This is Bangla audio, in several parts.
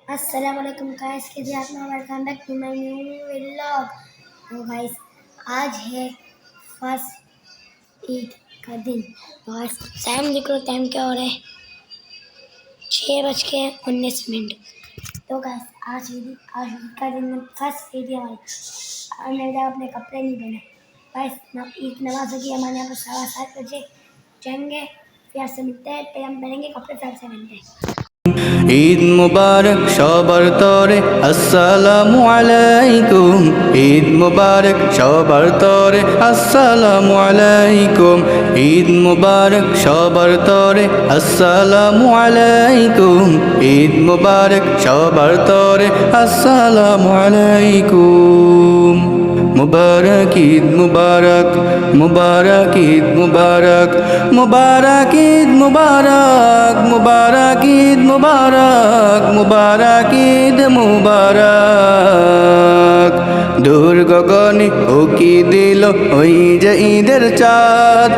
अस्सलाम वालेकुम गाइस, कैसे आप लोग? Welcome back to my new vlog. तो गाइस, आज है फर्स्ट ईद का दिन। तो गाइस, टाइम देख लो, टाइम क्या हो रहा है, 6:19। तो गाइस, आज ईद का दिन, फर्स्ट ईद है हमारी। मैंने अपने कपड़े नहीं पहने। गाइस, ईद नमाज होगी हमारे यहाँ पर 7:15 बजे जाएंगे, फिर आपसे मिलते हैं, फिर हम पहनेंगे कपड़े, फिर आपसे मिलते हैं। ঈদ মুবারক সবার তরে আসসালামু আলাইকুম। ঈদ মুবারক সবার তরে আসসালামু আলাইকুম। ঈদ মুবারক সবার তরে আসসালামু আলাইকুম। ঈদ মুবারক সবার তরে আসসালামু আলাইকুম। মুবারক ঈদ মুবারক, মুবারক ঈদ মুবারক, মুবারক ঈদ মুবারক, মুবারক ঈদ মুবারক, মুবারক ঈদ মুবারক। দূর গগনে উকি দিল ওই যে ঈদের চাঁদ,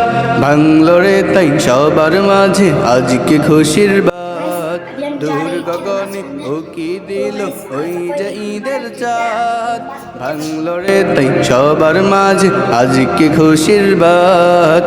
ভাঙলো রে তাই সবার মাঝে আজকে খুশির বাত। দূর গগনে উকি দিল ওই যে ঈদের চাঁদ, ভাঙলো রে তাই সবার মাঝে আজকে খুশির বাত।